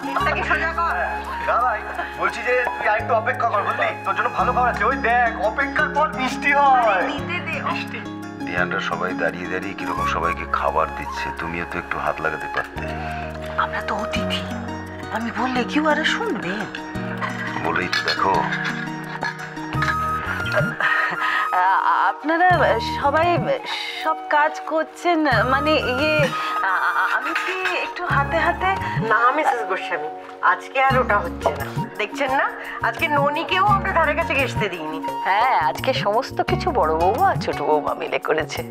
পিঠটাকে সোজা কর। ভাই বলছি যে তুই আরেকটু অপেক্ষা কর, বুঝলি? তোর জন্য ভালো খাবার আছে। ওই দেখ, অপেক্ষার পর মিষ্টি হয়। দিতে দে মিষ্টি। ধ্যানরা সবাই দাঁড়িয়ে দাঁড়িয়ে কিরকম সবাইকে খাবার দিচ্ছে, তুমিও তো একটু হাত লাগাতে পারতে। আমরা তো অতিথি, আমি বললে কেউ আর শুনবে? বলেই তো দেখো। আপনারা সবাই সব কাজ করছেন, মানে আমি কি একটু হাতে হাতে? না মিসেস গোস্বামী, আজকে আর ওটা হচ্ছে না। দেখছেন না, আজকে ননিকেও আমরা ধারে কাছে ঘেঁষতে দিইনি। হ্যাঁ, আজকে সমস্ত কিছু বড় বৌমা আর ছোট বৌমা মিলে করেছে।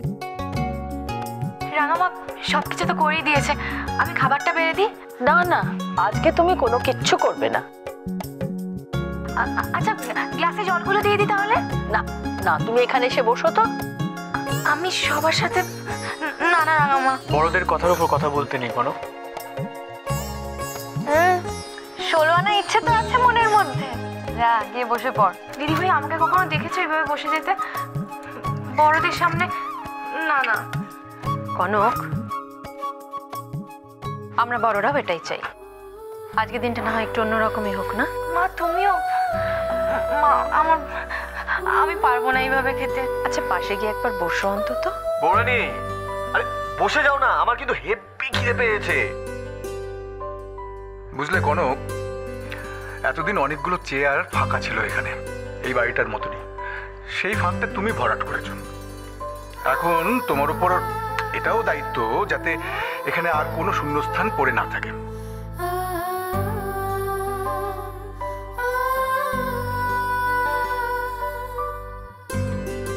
রাঙামা সবকিছু তো করেই দিয়েছে, আমি খাবারটা বেড়ে দিই। না না, আজকে তুমি কোনো কিচ্ছু করবে না। আচ্ছা, গ্লাসে জলগুলো দিয়ে দিই তাহলে। না না, তুমি এখানে এসে বসো তো। আমি সবার সাথে না না রাঙামা, বড়দের কথার উপর কথা বলতে নেই কোনো। 16 আনা ইচ্ছে তো আছে মনের মধ্যে। যা গিয়ে বসে পড়। দিদি ভাই, আমাকে কখনো দেখেছো এইভাবে বসে যেতে বড়দের সামনে? না না কনক, আমরা বড়রাও এটাই চাই। আজকে দিনটা না হয় একটু অন্যরকমই হোক না। মা তুমিও। মা আমি পারবো না এইভাবে খেতে। আচ্ছা, পাশে গিয়ে একবার বসো অন্তত। বৌরানী, আরে বসে যাও না, আমার কিন্তু হেব্বি খিদে পেয়েছে। বুঝলে কনক, এতদিন অনেকগুলো চেয়ার ফাঁকা ছিল এখানে, এই বাড়িটার মতনই। সেই ফাঁকটা তুমি ভরাট করেছো। এখন তোমার উপর এটাও দায়িত্ব যাতে এখানে আর কোনো শূন্যস্থান পড়ে না থাকে।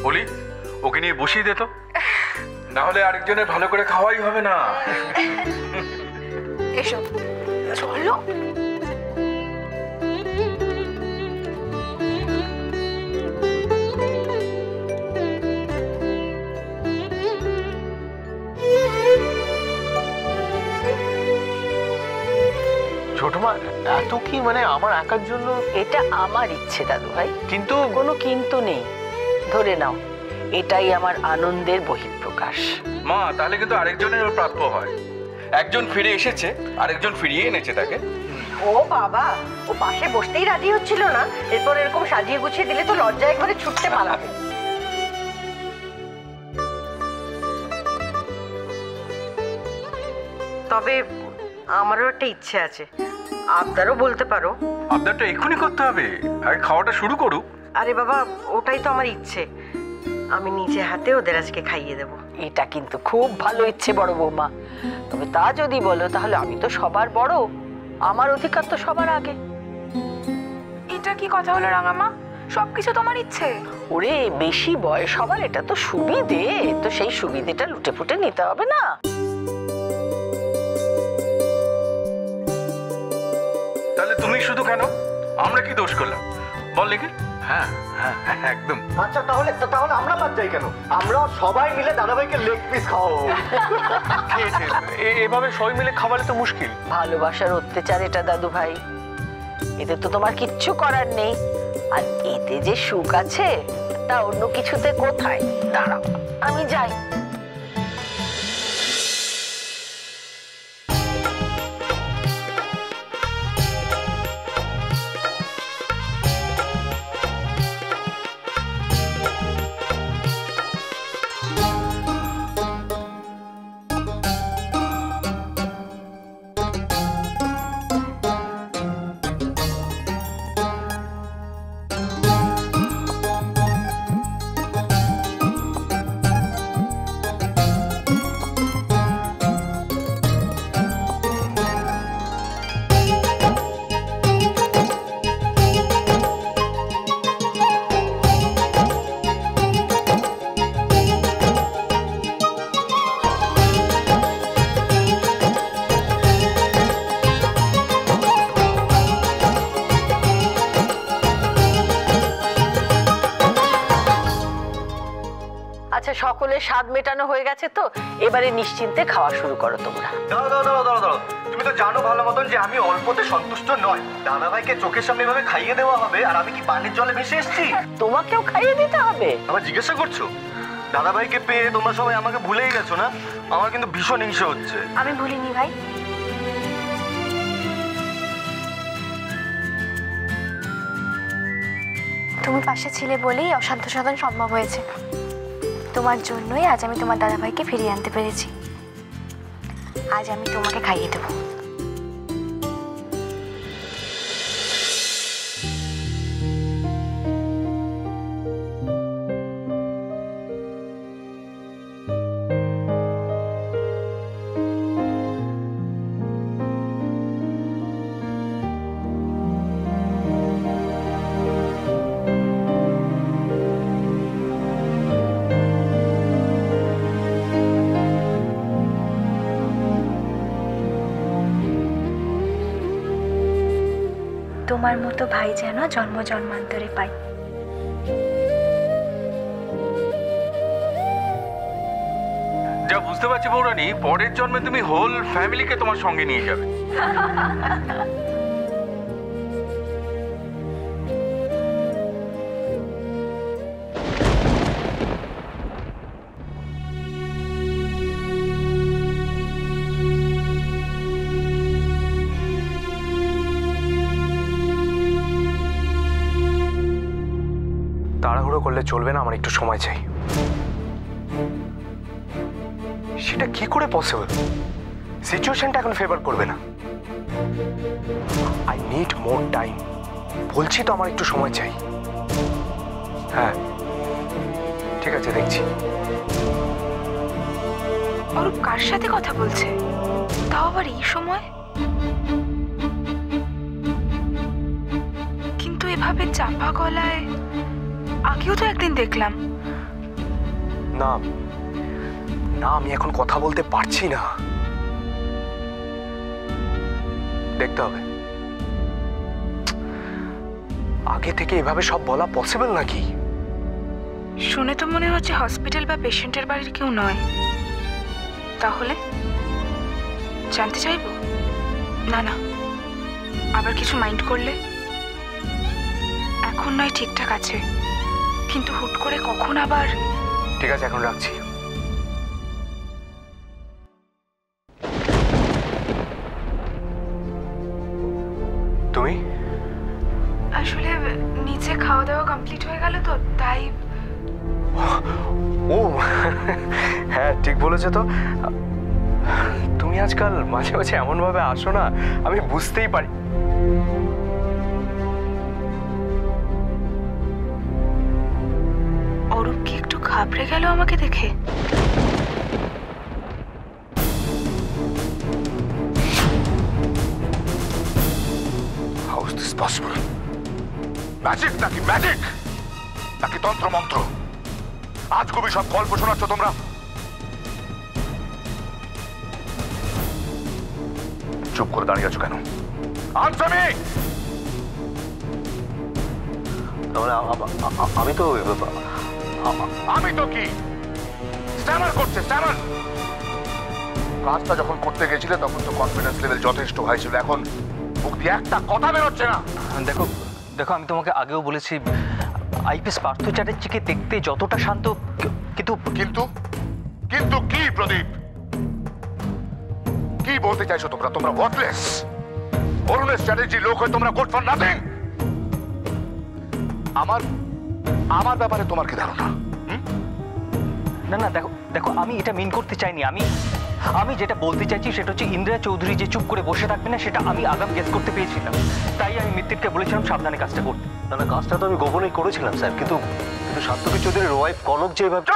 বলি, ওকে নিয়ে বসিয়ে দে তো, না হলে আরেকজনের ভালো করে খাওয়াই হবে না। এসো চলো। ছোট মা, এত কি মানে আমার একার জন্য? এটা আমার ইচ্ছে দাদু ভাই, কিন্তু কোনো কিন্তু নেই। ধরে নাও, এটাই আমার আনন্দের বহিঃপ্রকাশ। মা, তাহলে কিন্তু আরেকজনের প্রাপ্য হয়। একজন ফিরে এসেছে, আরেকজন ফিরিয়ে এনেছে তাকে। ও বাবা, ও পাশে বসতেই রাজি হচ্ছিল না, এরপর এরকম সাজিয়ে গুছিয়ে দিলে তো লজ্জায় ঘরে ছুটতে পালাবে। তবে আমারও একটা ইচ্ছে আছে, আবদারও বলতে পারো। আবদারটা এক্ষুনি করতে হবে, আগে খাওয়াটা শুরু করুক। আরে বাবা, ওটাই তো আমার ইচ্ছে, আমি নিজে হাতে ওদের আজকে খাইয়ে দেবো। এটা কিন্তু খুব ভালো ইচ্ছে বড় বৌমা। তবে তা যদি বলো, তাহলে আমি তো সবার বড়, আমার অধিকার তো সবার আগে। এটা কি কথা হলো রাঙামা? সবকিছু তোমার ইচ্ছে? ওরে, বেশি বয়স সবার, এটা তো সুবিধে, তো সেই সুবিধেটা লুটে ফুটে নিতে হবে না? তাহলে তুমি শুধু কেন, আমরা কি দোষ করলাম বল দেখি? হ্যাঁ হ্যাঁ একদম। আচ্ছা, তাহলে আমরা বাদ যাই কেন? আমরা সবাই মিলে দাদাভাইকে লেগ পিস খাওয়াবো। এভাবে সবাই মিলে খাওয়ালে তো মুশকিল। ভালোবাসার অত্যাচার এটা দাদু ভাই, এতে তো তোমার কিচ্ছু করার নেই। আর এতে যে সুখ আছে তা অন্য কিছুতে কোথায়? দাঁড়াও, আমি যাই। আচ্ছা, সকলের স্বাদ মেটানো হয়ে গেছে তো, এবারে নিশ্চিন্তে খাওয়া শুরু করো তোমরা। দাঁড়াও, তুমি তো জানো ভালো মতন যে আমি অল্পতে সন্তুষ্ট নয়। দাদাভাইকে চোখের সামনে ভাবে খাইয়ে দেওয়া হবে, আর আমি কি পানির জলে ভেসে এসেছি? তোমাকেও খাইয়ে দিতে হবে? আবার জিজ্ঞাসা করছো? দাদাভাইকে পেয়ে তোমরা সবাই আমাকে ভুলেই গেছো না? আমার কিন্তু ভীষণ হিংসে হচ্ছে। আমি ভুলিনি ভাই। তুমি পাশে ছিলে বলেই অসাধ্য সাধন সম্ভব হয়েছে। তোমার জন্যই আজ আমি তোমার দাদাভাইকে ফিরিয়ে আনতে পেরেছি। আজ আমি তোমাকে খাইয়ে দেবো। তোমার মতো ভাই যেন জন্ম জন্মান্তরে পাই। যা বুঝতে পারছি বৌরানী, পরের জন্মে তুমি হোল ফ্যামিলিকে তোমার সঙ্গে নিয়ে যাবে। তাড়াহুড়ো করলে চলবে না, আমার একটু সময় চাই। সেটা কি করে পসিবল? সিচুয়েশনটা এখন ফেভার করবে না। I need more time. বলছি তো আমার একটু সময় চাই। হ্যাঁ ঠিক আছে, দেখছি। অরূপ কার সাথে কথা বলছে, তাও আবার এই সময়? কিন্তু এভাবে চাপা গলায় আগেও তো একদিন দেখলাম। না না, আমি এখন কথা বলতে পারছি না। দেখতে হবে। আগে থেকে এভাবে সব বলা পসিবল নাকি? শুনে তো মনে হচ্ছে হসপিটাল বা পেশেন্টের বাড়ির কেউ নয়। তাহলে জানতে চাইবো? না না, আবার কিছু মাইন্ড করলে? এখন নয় ঠিকঠাক আছে, কিন্তু হুট করে কখন আবার। ঠিক আছে, এখন রাখছি। তুমি? আসলে নিচে খাওয়া দাওয়া কমপ্লিট হয়ে গেল তো তাই। ও হ্যাঁ ঠিক বলেছো তো। তুমি আজকাল মাঝে মাঝে এমন ভাবে আসো না, আমি বুঝতেই পারি। অরূপ কি একটু ঘাবড়ে গেল আমাকে দেখে? How is this possible? Magic নাকি ম্যাজিক নাকি তন্ত্র মন্ত্র? আজ কবি সব গল্প শোনাচ্ছ তোমরা? চুপ করে দাঁড়িয়ে আছো কেন? Answer me! আমি তো আমি তো কি স্ট্যামার করছে, স্ট্যামার। কাজটা যখন করতে গেছিলে তখন তো কনফিডেন্স লেভেল যথেষ্ট হাই ছিল, এখন মুখ দিয়ে একটা কথা বেরোচ্ছে না। দেখো দেখো, আমি তোমাকে আগেও বলেছি আইপিএস পার্থ চ্যাটার্জিকে দেখতে যতটা শান্ত, কিন্তু কিন্তু কিন্তু কি প্রদীপ, কি বলতে চাইছো তোমরা? তোমরা ওয়ার্থলেস। অরুণের স্ট্র্যাটেজি লোক হয়ে তোমরা গুড ফর নাথিং। আমার ব্যাপারে তোমার কি ধারণা? না না, দেখো দেখো, আমি এটা মিন করতে চাইনি। আমি যেটা বলতে চাইছি সেটা হচ্ছে ইন্দিরা চৌধুরী যে চুপ করে বসে থাকবে না, সেটা আমি আগাম গেস করতে পেরেছিলাম। তাই আমি মিত্তিরকে বলেছিলাম সাবধানে কাজটা করতে। না না, কাজটা তো আমি গোপনেই করেছিলাম স্যার, কিন্তু সাত্তকী চৌধুরীর ওয়াইফ কনক যে এভাবে।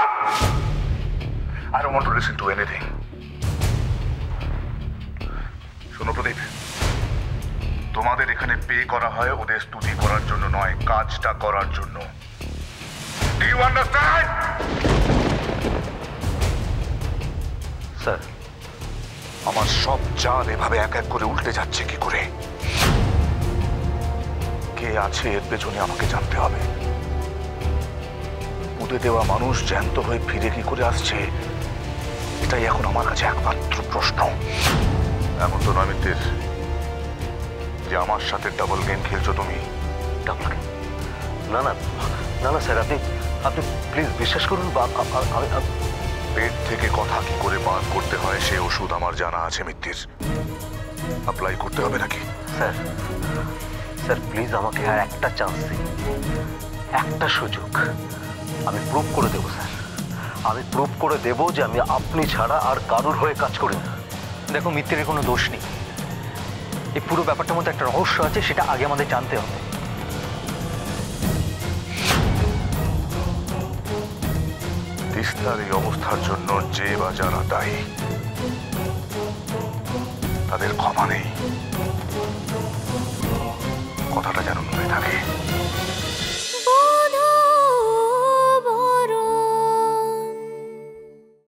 I don't want to listen to anything. শোনো প্রদীপ, তোমাদের এখানে পে করা হয় ওদের স্তুতি করার জন্য নয়, কাজটা করার জন্য। Do you understand? স্যার, আমার সব চাল এভাবে এক এক করে উল্টে যাচ্ছে কি করে? কে আছে এর পেছনে আমাকে জানতে হবে। পুঁতে দেওয়া মানুষ জ্যান্ত হয়ে ফিরে কি করে আসছে, এটাই এখন আমার কাছে একমাত্র প্রশ্ন। এমন তো নয় মিত্তির যে আমার সাথে ডাবল গেম খেলছো তুমি। Double game? না না না না স্যার, আপনি প্লিজ বিশ্বাস করুন। পেট থেকে কথা কি করে বার করতে হয় সে ওষুধ আমার জানা আছে মিত্তির। অ্যাপ্লাই করতে হবে নাকি? স্যার স্যার প্লিজ আমাকে আর একটা চান্স দিন। একটা সুযোগ আমি প্রুভ করে দেবো স্যার। আমি প্রুভ করে দেবো যে আমি আপনি ছাড়া আর কারুর হয়ে কাজ করি না। দেখো, মিত্তিরের কোনো দোষ নেই। এই পুরো ব্যাপারটার মধ্যে একটা রহস্য আছে, সেটা আগে আমাদের জানতে হবে। তিস্তার এই অবস্থার জন্য যে বা যারা দায়ী তাদের ক্ষমা নেই, কথাটা যেন মনে থাকে।